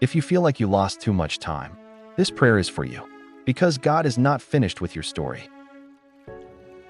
If you feel like you lost too much time, this prayer is for you, because God is not finished with your story.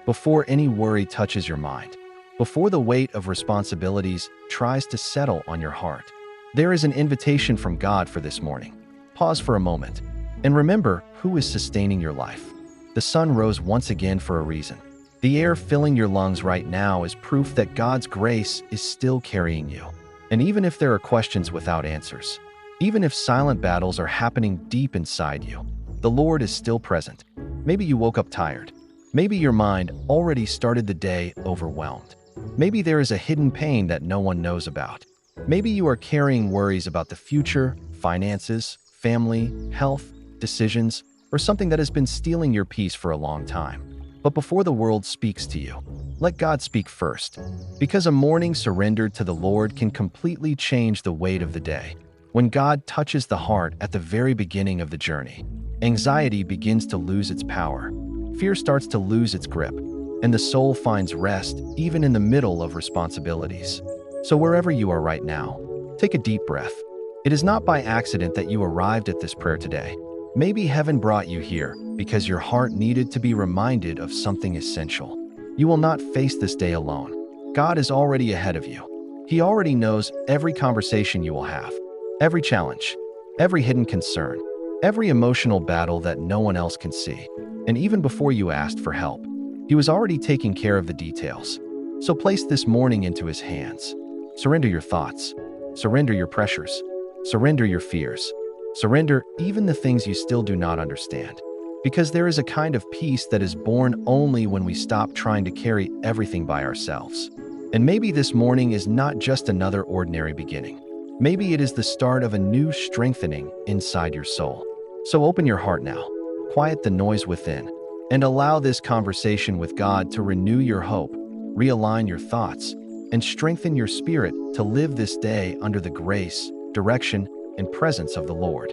Before any worry touches your mind, before the weight of responsibilities tries to settle on your heart, there is an invitation from God for this morning. Pause for a moment and remember who is sustaining your life. The sun rose once again for a reason. The air filling your lungs right now is proof that God's grace is still carrying you. And even if there are questions without answers, even if silent battles are happening deep inside you, the Lord is still present. Maybe you woke up tired. Maybe your mind already started the day overwhelmed. Maybe there is a hidden pain that no one knows about. Maybe you are carrying worries about the future, finances, family, health, decisions, or something that has been stealing your peace for a long time. But before the world speaks to you, let God speak first, because a morning surrendered to the Lord can completely change the weight of the day. When God touches the heart at the very beginning of the journey, anxiety begins to lose its power, fear starts to lose its grip, and the soul finds rest even in the middle of responsibilities. So wherever you are right now, take a deep breath. It is not by accident that you arrived at this prayer today. Maybe heaven brought you here because your heart needed to be reminded of something essential. You will not face this day alone. God is already ahead of you. He already knows every conversation you will have, every challenge, every hidden concern, every emotional battle that no one else can see. And even before you asked for help, He was already taking care of the details. So place this morning into His hands. Surrender your thoughts. Surrender your pressures. Surrender your fears. Surrender even the things you still do not understand. Because there is a kind of peace that is born only when we stop trying to carry everything by ourselves. And maybe this morning is not just another ordinary beginning. Maybe it is the start of a new strengthening inside your soul. So open your heart now, quiet the noise within, and allow this conversation with God to renew your hope, realign your thoughts, and strengthen your spirit to live this day under the grace, direction, and presence of the Lord.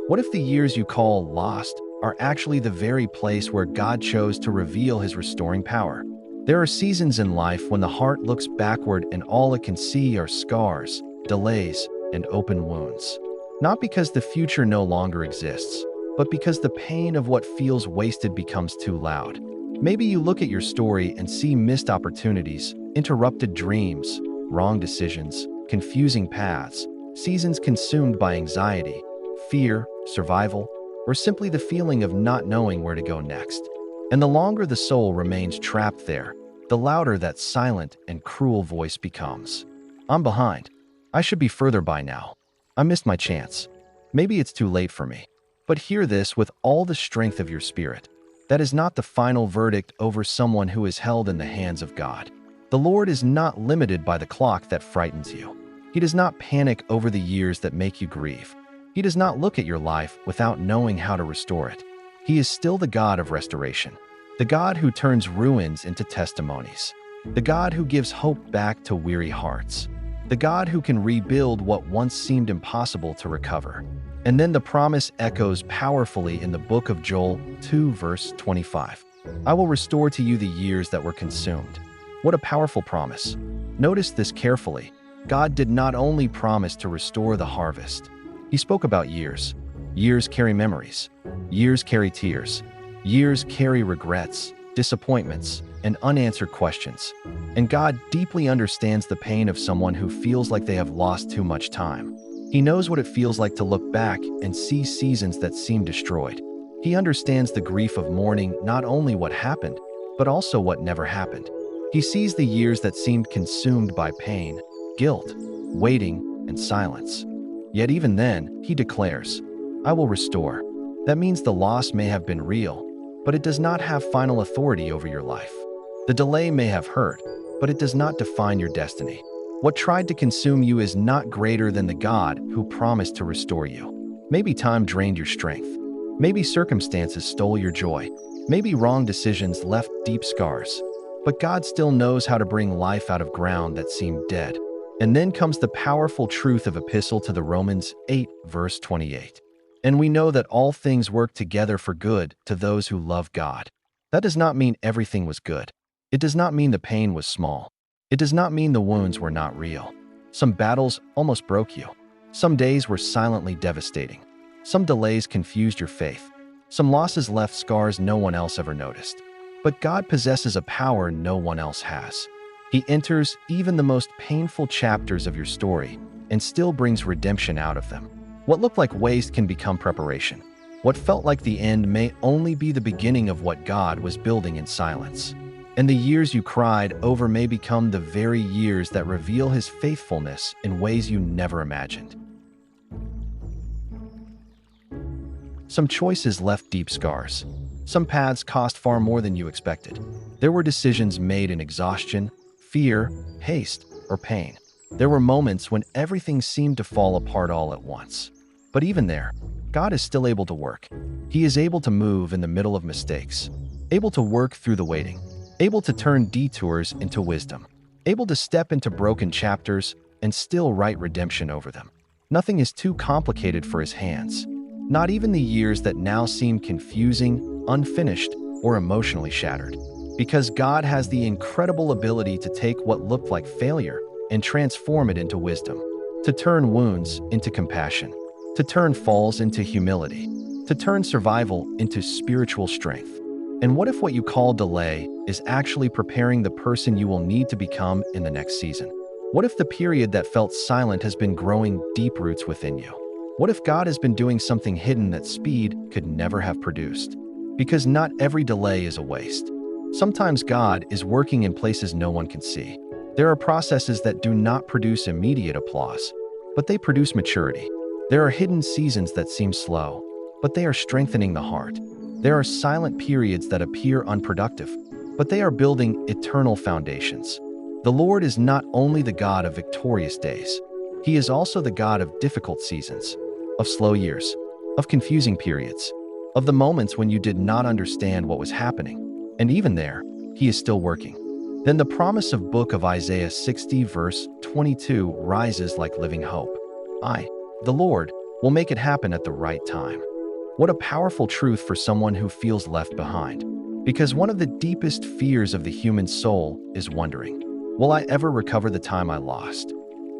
What if the years you call lost are actually the very place where God chose to reveal His restoring power? There are seasons in life when the heart looks backward and all it can see are scars, delays, and open wounds. Not because the future no longer exists, but because the pain of what feels wasted becomes too loud. Maybe you look at your story and see missed opportunities, interrupted dreams, wrong decisions, confusing paths, seasons consumed by anxiety, fear, survival, or simply the feeling of not knowing where to go next. And the longer the soul remains trapped there, the louder that silent and cruel voice becomes. I'm behind. I should be further by now. I missed my chance. Maybe it's too late for me. But hear this with all the strength of your spirit. That is not the final verdict over someone who is held in the hands of God. The Lord is not limited by the clock that frightens you. He does not panic over the years that make you grieve. He does not look at your life without knowing how to restore it. He is still the God of restoration, the God who turns ruins into testimonies, the God who gives hope back to weary hearts, the God who can rebuild what once seemed impossible to recover. And then the promise echoes powerfully in the book of Joel 2, verse 25. I will restore to you the years that were consumed. What a powerful promise. Notice this carefully. God did not only promise to restore the harvest. He spoke about years. Years carry memories. Years carry tears. Years carry regrets, disappointments, and unanswered questions. And God deeply understands the pain of someone who feels like they have lost too much time. He knows what it feels like to look back and see seasons that seem destroyed. He understands the grief of mourning not only what happened, but also what never happened. He sees the years that seemed consumed by pain, guilt, waiting, and silence. Yet even then, He declares, I will restore. That means the loss may have been real, but it does not have final authority over your life. The delay may have hurt, but it does not define your destiny. What tried to consume you is not greater than the God who promised to restore you. Maybe time drained your strength. Maybe circumstances stole your joy. Maybe wrong decisions left deep scars. But God still knows how to bring life out of ground that seemed dead. And then comes the powerful truth of Epistle to the Romans 8, verse 28. And we know that all things work together for good to those who love God. That does not mean everything was good. It does not mean the pain was small. It does not mean the wounds were not real. Some battles almost broke you. Some days were silently devastating. Some delays confused your faith. Some losses left scars no one else ever noticed. But God possesses a power no one else has. He enters even the most painful chapters of your story and still brings redemption out of them. What looked like waste can become preparation. What felt like the end may only be the beginning of what God was building in silence. And the years you cried over may become the very years that reveal His faithfulness in ways you never imagined. Some choices left deep scars. Some paths cost far more than you expected. There were decisions made in exhaustion, fear, haste, or pain. There were moments when everything seemed to fall apart all at once. But even there, God is still able to work. He is able to move in the middle of mistakes, able to work through the waiting, able to turn detours into wisdom, able to step into broken chapters and still write redemption over them. Nothing is too complicated for His hands. Not even the years that now seem confusing, unfinished, or emotionally shattered. Because God has the incredible ability to take what looked like failure and transform it into wisdom, to turn wounds into compassion, to turn falls into humility, to turn survival into spiritual strength. And what if what you call delay is actually preparing the person you will need to become in the next season? What if the period that felt silent has been growing deep roots within you? What if God has been doing something hidden that speed could never have produced? Because not every delay is a waste. Sometimes God is working in places no one can see. There are processes that do not produce immediate applause, but they produce maturity. There are hidden seasons that seem slow, but they are strengthening the heart. There are silent periods that appear unproductive, but they are building eternal foundations. The Lord is not only the God of victorious days, He is also the God of difficult seasons, of slow years, of confusing periods, of the moments when you did not understand what was happening. And even there, He is still working. Then the promise of book of Isaiah 60 verse 22 rises like living hope. I, the Lord, will make it happen at the right time. What a powerful truth for someone who feels left behind. Because one of the deepest fears of the human soul is wondering, will I ever recover the time I lost?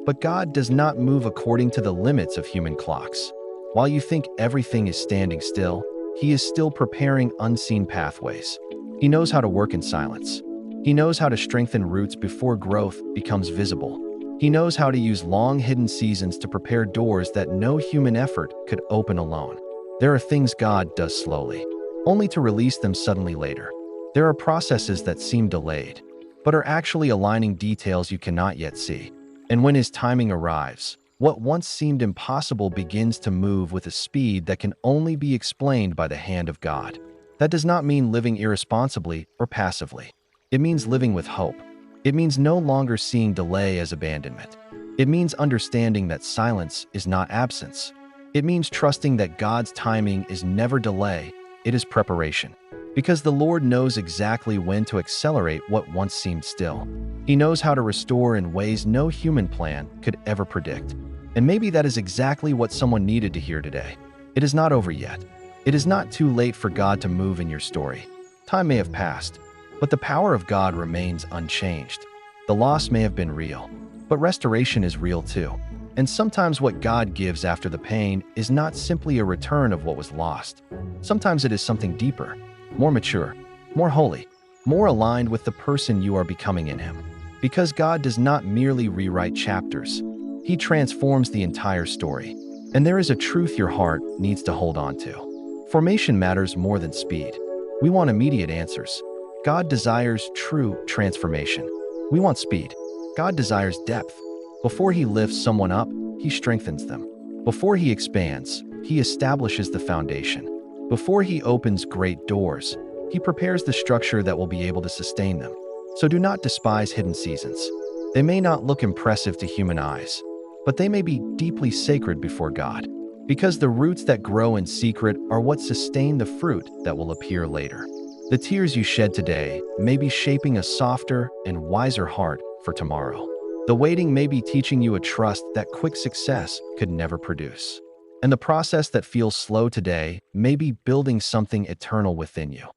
But God does not move according to the limits of human clocks. While you think everything is standing still, He is still preparing unseen pathways. He knows how to work in silence. He knows how to strengthen roots before growth becomes visible. He knows how to use long-hidden seasons to prepare doors that no human effort could open alone. There are things God does slowly, only to release them suddenly later. There are processes that seem delayed, but are actually aligning details you cannot yet see. And when His timing arrives, what once seemed impossible begins to move with a speed that can only be explained by the hand of God. That does not mean living irresponsibly or passively. It means living with hope. It means no longer seeing delay as abandonment. It means understanding that silence is not absence. It means trusting that God's timing is never delay, it is preparation. Because the Lord knows exactly when to accelerate what once seemed still. He knows how to restore in ways no human plan could ever predict. And maybe that is exactly what someone needed to hear today. It is not over yet. It is not too late for God to move in your story. Time may have passed, but the power of God remains unchanged. The loss may have been real, but restoration is real too. And sometimes what God gives after the pain is not simply a return of what was lost. Sometimes it is something deeper, more mature, more holy, more aligned with the person you are becoming in Him. Because God does not merely rewrite chapters, He transforms the entire story. And there is a truth your heart needs to hold on to. Formation matters more than speed. We want immediate answers. God desires true transformation. We want speed. God desires depth. Before He lifts someone up, He strengthens them. Before He expands, He establishes the foundation. Before He opens great doors, He prepares the structure that will be able to sustain them. So do not despise hidden seasons. They may not look impressive to human eyes, but they may be deeply sacred before God. Because the roots that grow in secret are what sustain the fruit that will appear later. The tears you shed today may be shaping a softer and wiser heart for tomorrow. The waiting may be teaching you a trust that quick success could never produce. And the process that feels slow today may be building something eternal within you.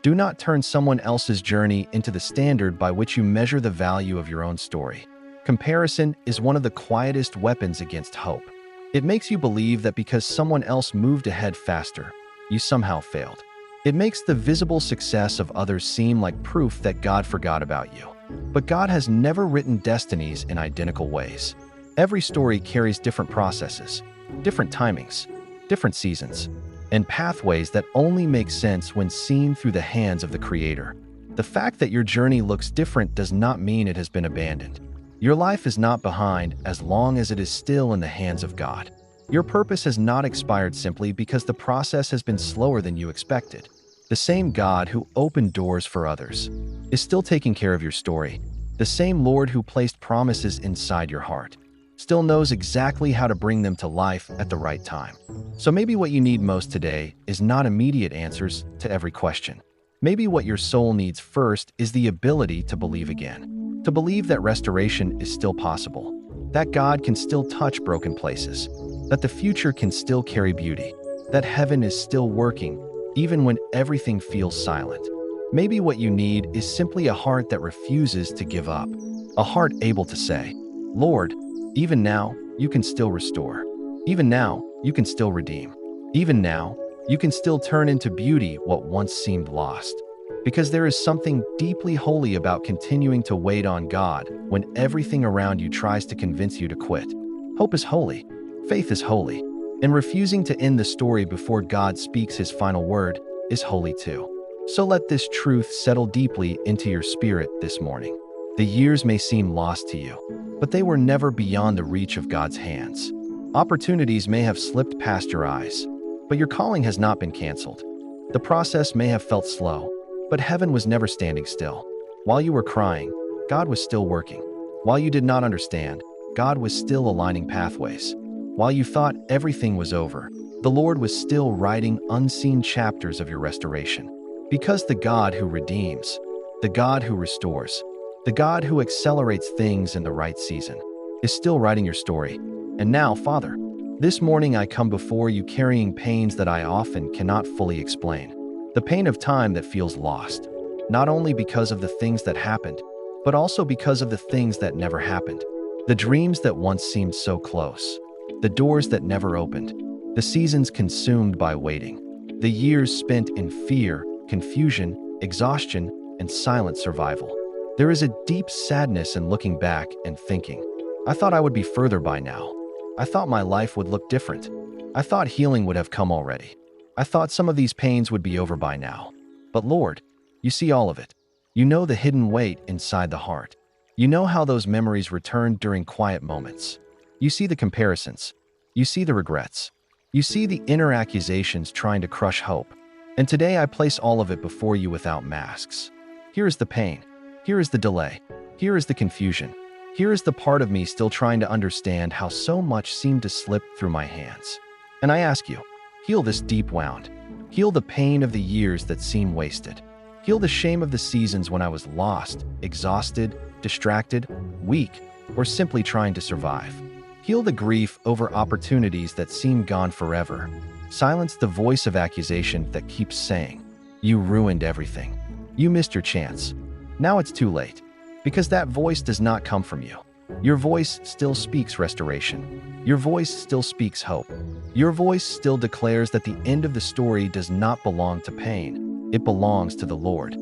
Do not turn someone else's journey into the standard by which you measure the value of your own story. Comparison is one of the quietest weapons against hope. It makes you believe that because someone else moved ahead faster, you somehow failed. It makes the visible success of others seem like proof that God forgot about you. But God has never written destinies in identical ways. Every story carries different processes, different timings, different seasons, and pathways that only make sense when seen through the hands of the Creator. The fact that your journey looks different does not mean it has been abandoned. Your life is not behind as long as it is still in the hands of God. Your purpose has not expired simply because the process has been slower than you expected. The same God who opened doors for others is still taking care of your story. The same Lord who placed promises inside your heart still knows exactly how to bring them to life at the right time. So maybe what you need most today is not immediate answers to every question. Maybe what your soul needs first is the ability to believe again. To believe that restoration is still possible, that God can still touch broken places, that the future can still carry beauty, that heaven is still working even when everything feels silent. Maybe what you need is simply a heart that refuses to give up, a heart able to say, Lord, even now, you can still restore. Even now, you can still redeem. Even now, you can still turn into beauty what once seemed lost. Because there is something deeply holy about continuing to wait on God when everything around you tries to convince you to quit. Hope is holy. Faith is holy. And refusing to end the story before God speaks his final word is holy too. So let this truth settle deeply into your spirit this morning. The years may seem lost to you, but they were never beyond the reach of God's hands. Opportunities may have slipped past your eyes, but your calling has not been canceled. The process may have felt slow, but heaven was never standing still. While you were crying, God was still working. While you did not understand, God was still aligning pathways. While you thought everything was over, the Lord was still writing unseen chapters of your restoration. Because the God who redeems, the God who restores, the God who accelerates things in the right season, is still writing your story. And now, Father, this morning I come before you carrying pains that I often cannot fully explain. The pain of time that feels lost, not only because of the things that happened, but also because of the things that never happened. The dreams that once seemed so close, the doors that never opened, the seasons consumed by waiting, the years spent in fear, confusion, exhaustion, and silent survival. There is a deep sadness in looking back and thinking, I thought I would be further by now. I thought my life would look different. I thought healing would have come already. I thought some of these pains would be over by now. But Lord, you see all of it. You know the hidden weight inside the heart. You know how those memories return during quiet moments. You see the comparisons. You see the regrets. You see the inner accusations trying to crush hope. And today I place all of it before you without masks. Here is the pain. Here is the delay. Here is the confusion. Here is the part of me still trying to understand how so much seemed to slip through my hands. And I ask you, heal this deep wound. Heal the pain of the years that seem wasted. Heal the shame of the seasons when I was lost, exhausted, distracted, weak, or simply trying to survive. Heal the grief over opportunities that seem gone forever. Silence the voice of accusation that keeps saying, you ruined everything. You missed your chance. Now it's too late. Because that voice does not come from you. Your voice still speaks restoration. Your voice still speaks hope. Your voice still declares that the end of the story does not belong to pain. It belongs to the Lord.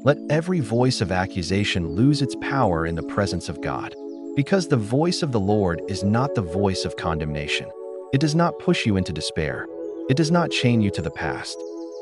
Let every voice of accusation lose its power in the presence of God. Because the voice of the Lord is not the voice of condemnation. It does not push you into despair. It does not chain you to the past.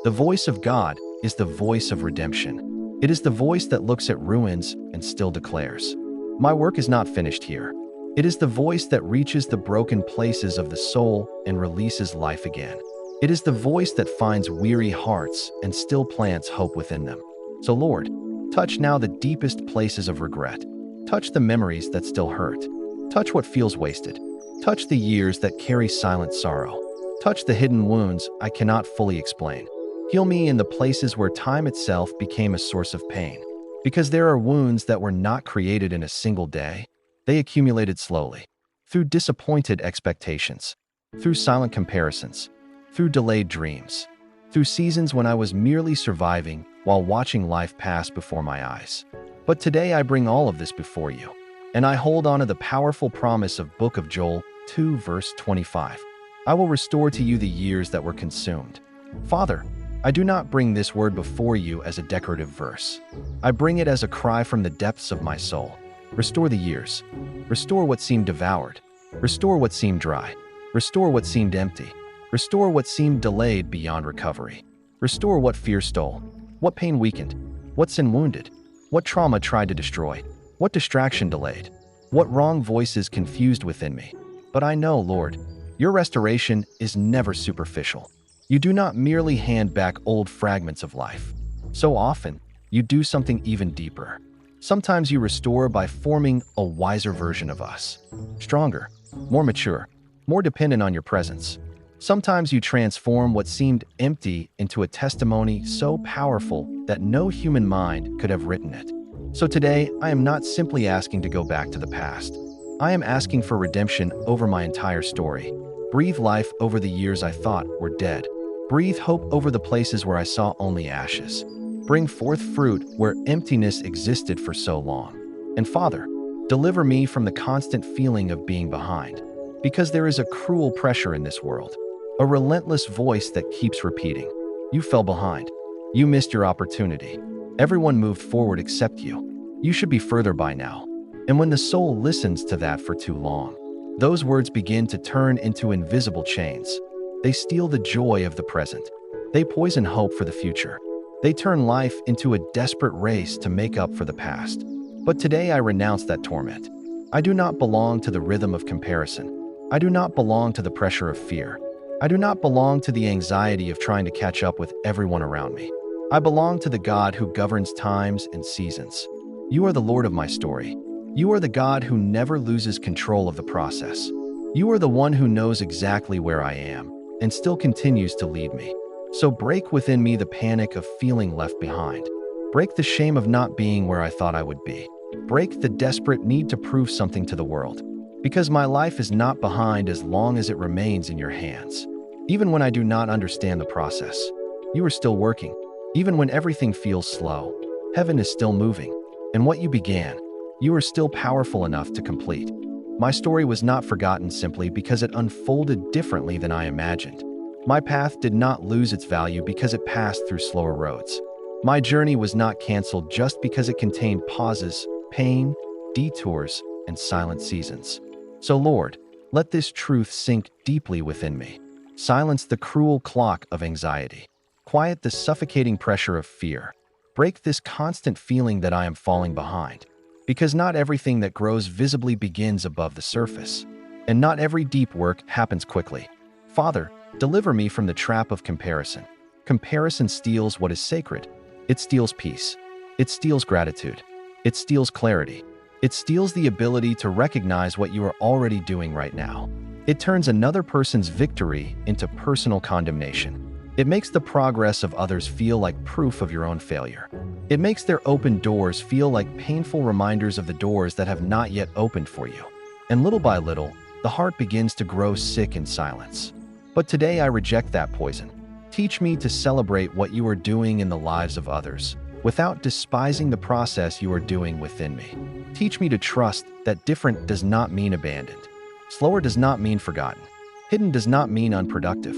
The voice of God is the voice of redemption. It is the voice that looks at ruins and still declares, my work is not finished here. It is the voice that reaches the broken places of the soul and releases life again. It is the voice that finds weary hearts and still plants hope within them. So Lord, touch now the deepest places of regret. Touch the memories that still hurt. Touch what feels wasted. Touch the years that carry silent sorrow. Touch the hidden wounds I cannot fully explain. Heal me in the places where time itself became a source of pain. Because there are wounds that were not created in a single day. They accumulated slowly, through disappointed expectations, through silent comparisons, through delayed dreams, through seasons when I was merely surviving while watching life pass before my eyes. But today I bring all of this before you, and I hold on to the powerful promise of Book of Joel 2 verse 25. I will restore to you the years that were consumed. Father, I do not bring this word before you as a decorative verse. I bring it as a cry from the depths of my soul. Restore the years. Restore what seemed devoured. Restore what seemed dry. Restore what seemed empty. Restore what seemed delayed beyond recovery. Restore what fear stole. What pain weakened. What sin wounded. What trauma tried to destroy. What distraction delayed. What wrong voices confused within me. But I know, Lord, your restoration is never superficial. You do not merely hand back old fragments of life. So often, you do something even deeper. Sometimes you restore by forming a wiser version of us. Stronger, more mature, more dependent on your presence. Sometimes you transform what seemed empty into a testimony so powerful that no human mind could have written it. So today, I am not simply asking to go back to the past. I am asking for redemption over my entire story. Breathe life over the years I thought were dead. Breathe hope over the places where I saw only ashes. Bring forth fruit where emptiness existed for so long. And Father, deliver me from the constant feeling of being behind. Because there is a cruel pressure in this world. A relentless voice that keeps repeating, you fell behind. You missed your opportunity. Everyone moved forward except you. You should be further by now. And when the soul listens to that for too long, those words begin to turn into invisible chains. They steal the joy of the present. They poison hope for the future. They turn life into a desperate race to make up for the past. But today I renounce that torment. I do not belong to the rhythm of comparison. I do not belong to the pressure of fear. I do not belong to the anxiety of trying to catch up with everyone around me. I belong to the God who governs times and seasons. You are the Lord of my story. You are the God who never loses control of the process. You are the one who knows exactly where I am and still continues to lead me. So break within me the panic of feeling left behind. Break the shame of not being where I thought I would be. Break the desperate need to prove something to the world. Because my life is not behind as long as it remains in your hands. Even when I do not understand the process, you are still working. Even when everything feels slow, heaven is still moving. And what you began, you are still powerful enough to complete. My story was not forgotten simply because it unfolded differently than I imagined. My path did not lose its value because it passed through slower roads. My journey was not canceled just because it contained pauses, pain, detours, and silent seasons. So Lord, let this truth sink deeply within me. Silence the cruel clock of anxiety. Quiet the suffocating pressure of fear. Break this constant feeling that I am falling behind. Because not everything that grows visibly begins above the surface. And not every deep work happens quickly. Father, deliver me from the trap of comparison. Comparison steals what is sacred. It steals peace. It steals gratitude. It steals clarity. It steals the ability to recognize what you are already doing right now. It turns another person's victory into personal condemnation. It makes the progress of others feel like proof of your own failure. It makes their open doors feel like painful reminders of the doors that have not yet opened for you. And little by little, the heart begins to grow sick in silence. But today I reject that poison. Teach me to celebrate what you are doing in the lives of others, without despising the process you are doing within me. Teach me to trust that different does not mean abandoned. Slower does not mean forgotten. Hidden does not mean unproductive.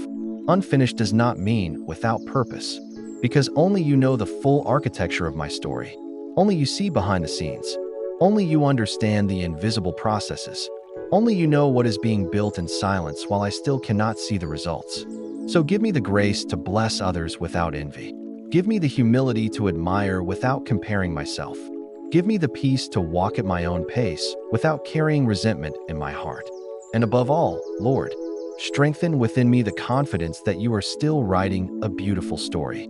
Unfinished does not mean without purpose. Because only you know the full architecture of my story. Only you see behind the scenes. Only you understand the invisible processes. Only you know what is being built in silence while I still cannot see the results. So give me the grace to bless others without envy. Give me the humility to admire without comparing myself. Give me the peace to walk at my own pace without carrying resentment in my heart. And above all, Lord, strengthen within me the confidence that you are still writing a beautiful story.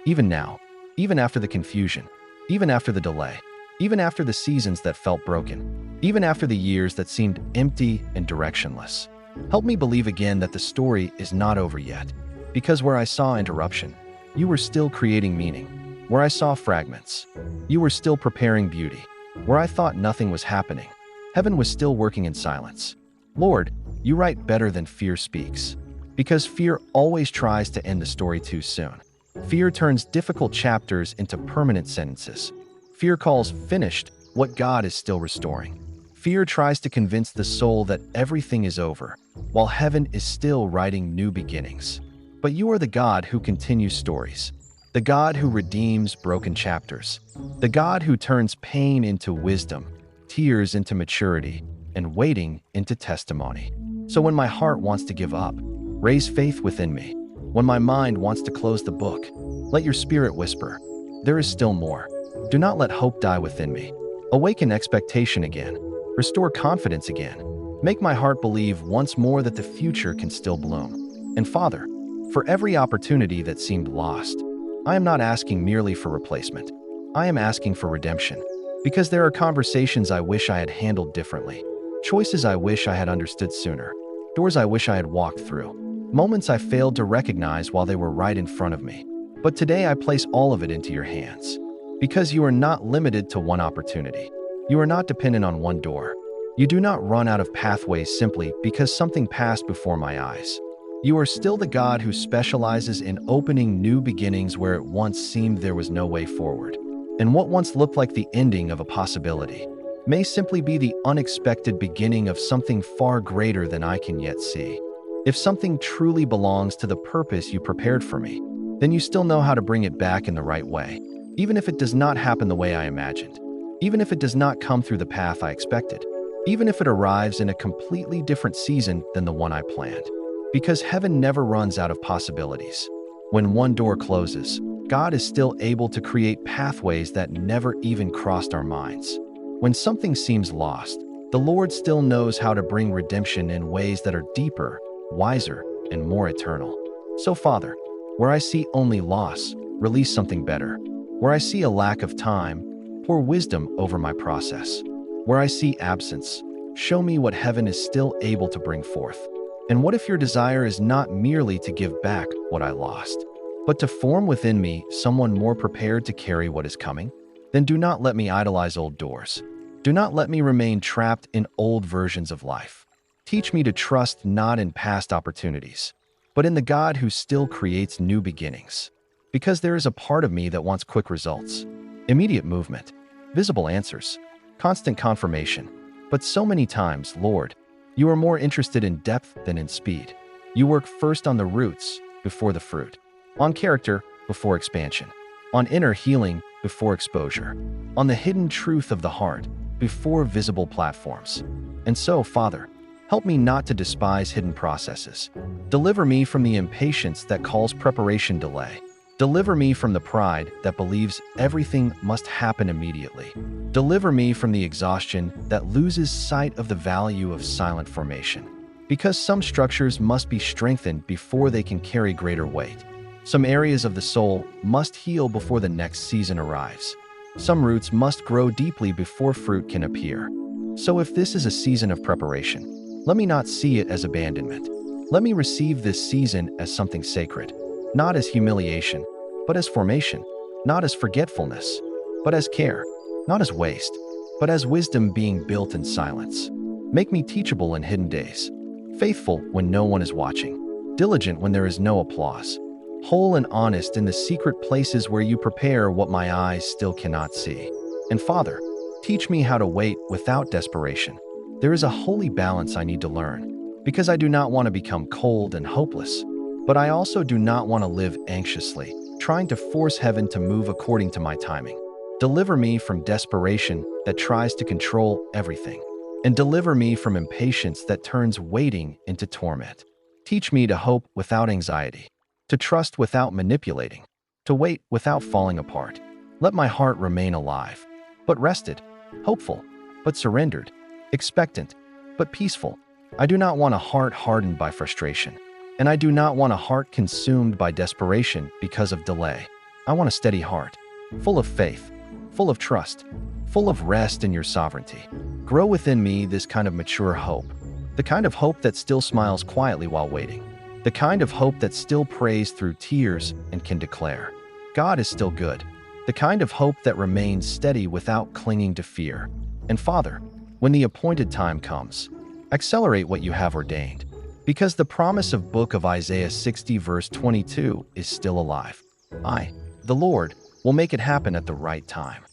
Even now, even after the confusion, even after the delay, even after the seasons that felt broken, even after the years that seemed empty and directionless, help me believe again that the story is not over yet. Because where I saw interruption, you were still creating meaning. Where I saw fragments, you were still preparing beauty. Where I thought nothing was happening, heaven was still working in silence. Lord, You write better than fear speaks. Because fear always tries to end the story too soon. Fear turns difficult chapters into permanent sentences. Fear calls finished what God is still restoring. Fear tries to convince the soul that everything is over, while heaven is still writing new beginnings. But you are the God who continues stories, the God who redeems broken chapters, the God who turns pain into wisdom, tears into maturity, and waiting into testimony. So when my heart wants to give up, raise faith within me. When my mind wants to close the book, let your spirit whisper, there is still more. Do not let hope die within me. Awaken expectation again. Restore confidence again. Make my heart believe once more that the future can still bloom. And Father, for every opportunity that seemed lost, I am not asking merely for replacement. I am asking for redemption. Because there are conversations I wish I had handled differently, choices I wish I had understood sooner, doors I wish I had walked through, moments I failed to recognize while they were right in front of me. But today I place all of it into your hands. Because you are not limited to one opportunity. You are not dependent on one door. You do not run out of pathways simply because something passed before my eyes. You are still the God who specializes in opening new beginnings where it once seemed there was no way forward. And what once looked like the ending of a possibility may simply be the unexpected beginning of something far greater than I can yet see. If something truly belongs to the purpose you prepared for me, then you still know how to bring it back in the right way, even if it does not happen the way I imagined. Even if it does not come through the path I expected, even if it arrives in a completely different season than the one I planned. Because heaven never runs out of possibilities. When one door closes, God is still able to create pathways that never even crossed our minds. When something seems lost, the Lord still knows how to bring redemption in ways that are deeper, wiser, and more eternal. So Father, where I see only loss, release something better. Where I see a lack of time, pour wisdom over my process. Where I see absence, show me what heaven is still able to bring forth. And what if your desire is not merely to give back what I lost, but to form within me someone more prepared to carry what is coming? Then do not let me idolize old doors. Do not let me remain trapped in old versions of life. Teach me to trust not in past opportunities, but in the God who still creates new beginnings. Because there is a part of me that wants quick results, immediate movement, visible answers, constant confirmation. But so many times, Lord, you are more interested in depth than in speed. You work first on the roots before the fruit, on character before expansion, on inner healing before exposure, on the hidden truth of the heart before visible platforms. And so, Father, help me not to despise hidden processes. Deliver me from the impatience that calls preparation delay. Deliver me from the pride that believes everything must happen immediately. Deliver me from the exhaustion that loses sight of the value of silent formation. Because some structures must be strengthened before they can carry greater weight. Some areas of the soul must heal before the next season arrives. Some roots must grow deeply before fruit can appear. So if this is a season of preparation, let me not see it as abandonment. Let me receive this season as something sacred. Not as humiliation, but as formation. Not as forgetfulness, but as care. Not as waste, but as wisdom being built in silence. Make me teachable in hidden days, faithful when no one is watching, diligent when there is no applause, whole and honest in the secret places where you prepare what my eyes still cannot see. And Father, teach me how to wait without desperation. There is a holy balance I need to learn, because I do not want to become cold and hopeless. But I also do not want to live anxiously, trying to force heaven to move according to my timing. Deliver me from desperation that tries to control everything, and deliver me from impatience that turns waiting into torment. Teach me to hope without anxiety, to trust without manipulating, to wait without falling apart. Let my heart remain alive, but rested, hopeful, but surrendered, expectant, but peaceful. I do not want a heart hardened by frustration. And I do not want a heart consumed by desperation because of delay. I want a steady heart, full of faith, full of trust, full of rest in your sovereignty. Grow within me this kind of mature hope, the kind of hope that still smiles quietly while waiting, the kind of hope that still prays through tears and can declare, God is still good, the kind of hope that remains steady without clinging to fear. And Father, when the appointed time comes, Accelerate what you have ordained. Because the promise of book of Isaiah 60 verse 22 is still alive. I, the Lord, will make it happen at the right time.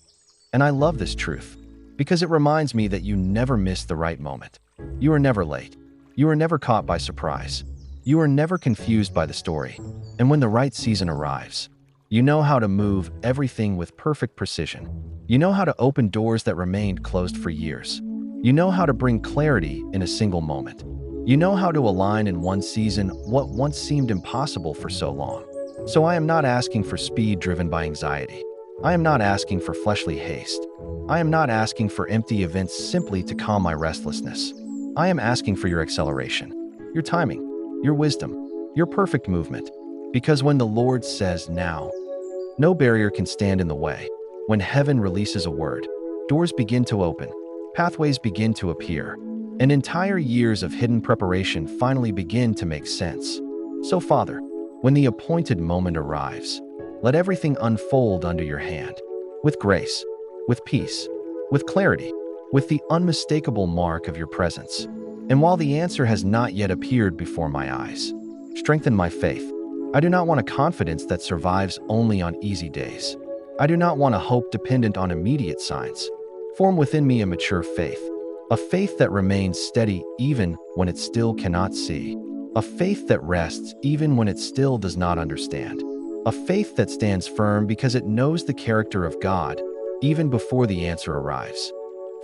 And I love this truth because it reminds me that you never miss the right moment. You are never late. You are never caught by surprise. You are never confused by the story. And when the right season arrives, you know how to move everything with perfect precision. You know how to open doors that remained closed for years. You know how to bring clarity in a single moment. You know how to align in one season what once seemed impossible for so long. So I am not asking for speed driven by anxiety. I am not asking for fleshly haste. I am not asking for empty events simply to calm my restlessness. I am asking for your acceleration, your timing, your wisdom, your perfect movement. Because when the Lord says now, no barrier can stand in the way. When heaven releases a word, doors begin to open, pathways begin to appear, and entire years of hidden preparation finally begin to make sense. So, Father, when the appointed moment arrives, let everything unfold under your hand, with grace, with peace, with clarity, with the unmistakable mark of your presence. And while the answer has not yet appeared before my eyes, strengthen my faith. I do not want a confidence that survives only on easy days. I do not want a hope dependent on immediate signs. Form within me a mature faith, a faith that remains steady even when it still cannot see, a faith that rests even when it still does not understand, a faith that stands firm because it knows the character of God even before the answer arrives.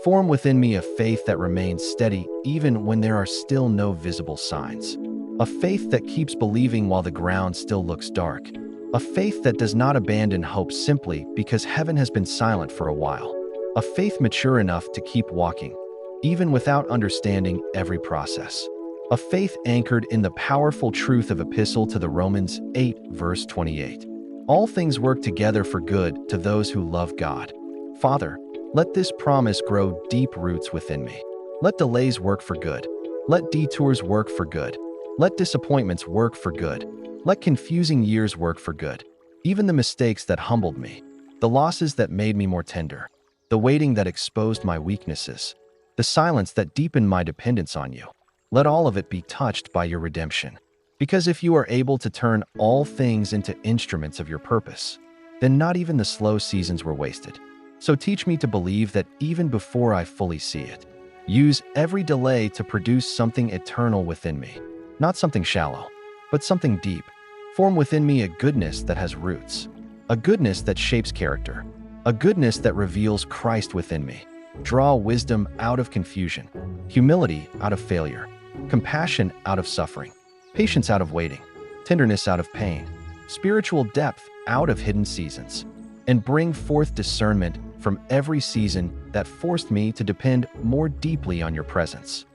Form within me a faith that remains steady even when there are still no visible signs, a faith that keeps believing while the ground still looks dark, a faith that does not abandon hope simply because heaven has been silent for a while, a faith mature enough to keep walking, even without understanding every process, a faith anchored in the powerful truth of Epistle to the Romans 8, verse 28. All things work together for good to those who love God. Father, let this promise grow deep roots within me. Let delays work for good. Let detours work for good. Let disappointments work for good. Let confusing years work for good. Even the mistakes that humbled me, the losses that made me more tender, the waiting that exposed my weaknesses, the silence that deepened my dependence on you. Let all of it be touched by your redemption. Because if you are able to turn all things into instruments of your purpose, then not even the slow seasons were wasted. So teach me to believe that even before I fully see it, use every delay to produce something eternal within me. Not something shallow, but something deep. Form within me a goodness that has roots, a goodness that shapes character, a goodness that reveals Christ within me. Draw wisdom out of confusion, humility out of failure, compassion out of suffering, patience out of waiting, tenderness out of pain, spiritual depth out of hidden seasons, and bring forth discernment from every season that forced me to depend more deeply on your presence.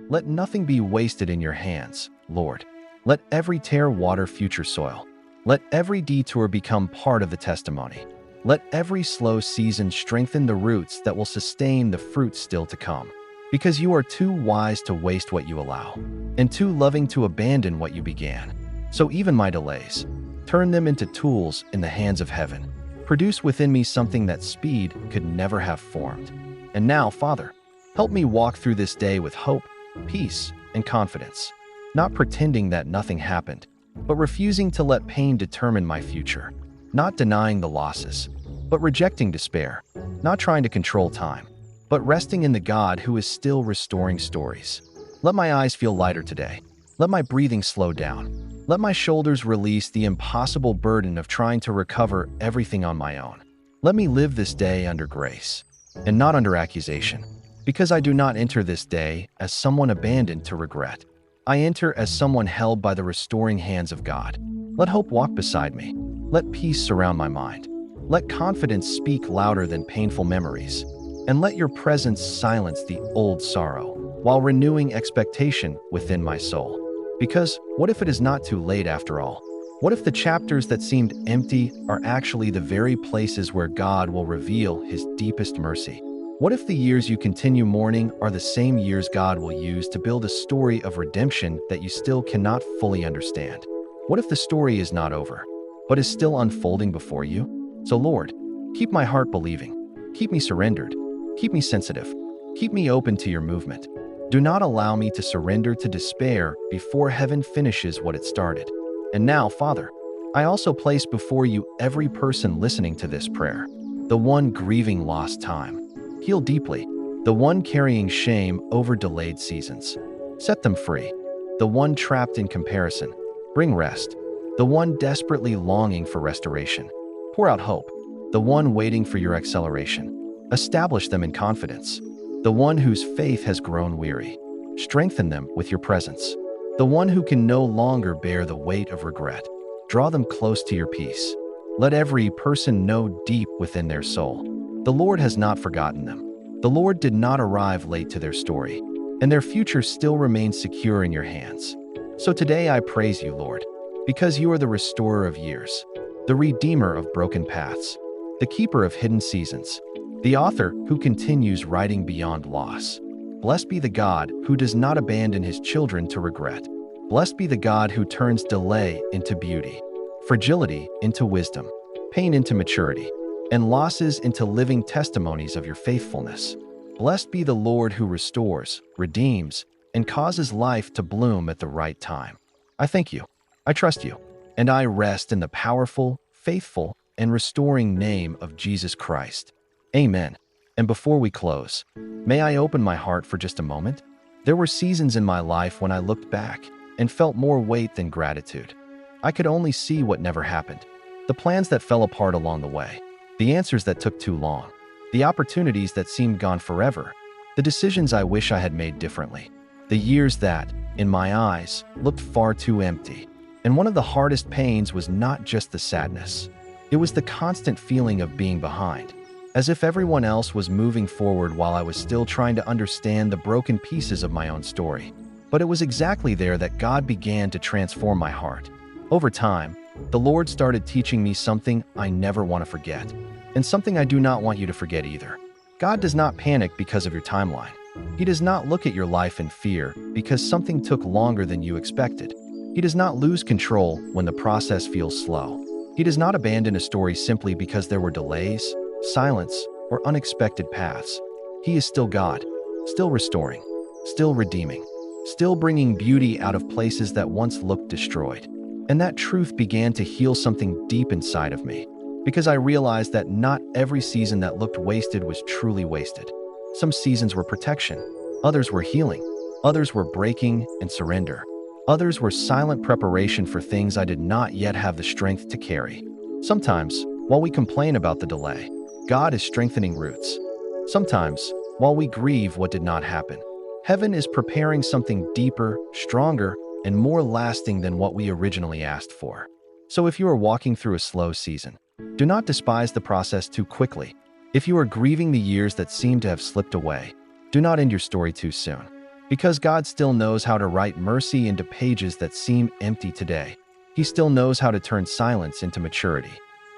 Let nothing be wasted in your hands, Lord. Let every tear water future soil. Let every detour become part of the testimony. Let every slow season strengthen the roots that will sustain the fruit still to come. Because you are too wise to waste what you allow, and too loving to abandon what you began. So even my delays, turn them into tools in the hands of heaven. Produce within me something that speed could never have formed. And now, Father, help me walk through this day with hope, peace, and confidence, not pretending that nothing happened, but refusing to let pain determine my future, not denying the losses, but rejecting despair, not trying to control time, but resting in the God who is still restoring stories. Let my eyes feel lighter today. Let my breathing slow down. Let my shoulders release the impossible burden of trying to recover everything on my own. Let me live this day under grace, and not under accusation, because I do not enter this day as someone abandoned to regret. I enter as someone held by the restoring hands of God. Let hope walk beside me. Let peace surround my mind. Let confidence speak louder than painful memories. And let your presence silence the old sorrow, while renewing expectation within my soul. Because what if it is not too late after all? What if the chapters that seemed empty are actually the very places where God will reveal his deepest mercy? What if the years you continue mourning are the same years God will use to build a story of redemption that you still cannot fully understand? What if the story is not over, but is still unfolding before you? So Lord, keep my heart believing. Keep me surrendered. Keep me sensitive. Keep me open to your movement. Do not allow me to surrender to despair before heaven finishes what it started. And now, Father, I also place before you every person listening to this prayer, the one grieving lost time. Heal deeply, the one carrying shame over delayed seasons. Set them free, the one trapped in comparison. Bring rest, the one desperately longing for restoration. Pour out hope, the one waiting for your acceleration. Establish them in confidence, the one whose faith has grown weary. Strengthen them with your presence, the one who can no longer bear the weight of regret. Draw them close to your peace. Let every person know deep within their soul, the Lord has not forgotten them. The Lord did not arrive late to their story, and their future still remains secure in your hands. So today I praise you, Lord, because you are the restorer of years, the redeemer of broken paths, the keeper of hidden seasons, the author who continues writing beyond loss. Blessed be the God who does not abandon his children to regret. Blessed be the God who turns delay into beauty, fragility into wisdom, pain into maturity, and losses into living testimonies of your faithfulness. Blessed be the Lord who restores, redeems, and causes life to bloom at the right time. I thank you, I trust you, and I rest in the powerful, faithful, and restoring name of Jesus Christ. Amen. And before we close, may I open my heart for just a moment? There were seasons in my life when I looked back and felt more weight than gratitude. I could only see what never happened, the plans that fell apart along the way, the answers that took too long, the opportunities that seemed gone forever, the decisions I wish I had made differently, the years that, in my eyes, looked far too empty. And one of the hardest pains was not just the sadness. It was the constant feeling of being behind, as if everyone else was moving forward while I was still trying to understand the broken pieces of my own story. But it was exactly there that God began to transform my heart. Over time, the Lord started teaching me something I never want to forget, and something I do not want you to forget either. God does not panic because of your timeline. He does not look at your life in fear because something took longer than you expected. He does not lose control when the process feels slow. He does not abandon a story simply because there were delays, silence, or unexpected paths. He is still God, still restoring, still redeeming, still bringing beauty out of places that once looked destroyed. And that truth began to heal something deep inside of me, because I realized that not every season that looked wasted was truly wasted. Some seasons were protection, others were healing, others were breaking and surrender. Others were silent preparation for things I did not yet have the strength to carry. Sometimes, while we complain about the delay, God is strengthening roots. Sometimes, while we grieve what did not happen, heaven is preparing something deeper, stronger, and more lasting than what we originally asked for. So if you are walking through a slow season, do not despise the process too quickly. If you are grieving the years that seem to have slipped away, do not end your story too soon. Because God still knows how to write mercy into pages that seem empty today. He still knows how to turn silence into maturity,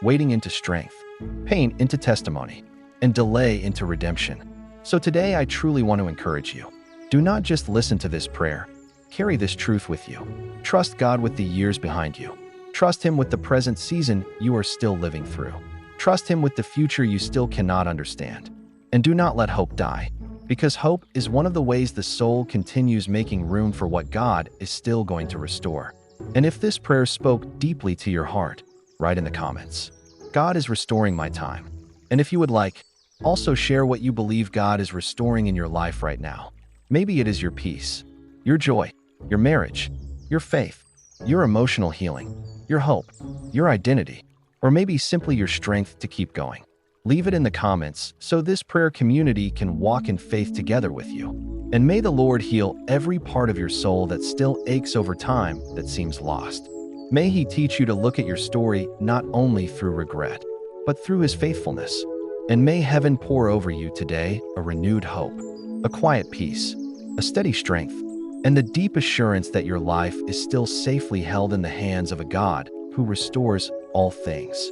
waiting into strength, pain into testimony, and delay into redemption. So today I truly want to encourage you. Do not just listen to this prayer. Carry this truth with you. Trust God with the years behind you. Trust Him with the present season you are still living through. Trust Him with the future you still cannot understand. And do not let hope die, because hope is one of the ways the soul continues making room for what God is still going to restore. And if this prayer spoke deeply to your heart, write in the comments, God is restoring my time. And if you would like, also share what you believe God is restoring in your life right now. Maybe it is your peace, your joy, your marriage, your faith, your emotional healing, your hope, your identity, or maybe simply your strength to keep going. Leave it in the comments so this prayer community can walk in faith together with you. And may the Lord heal every part of your soul that still aches over time that seems lost. May He teach you to look at your story not only through regret, but through His faithfulness. And may heaven pour over you today a renewed hope, a quiet peace, a steady strength, and the deep assurance that your life is still safely held in the hands of a God who restores all things.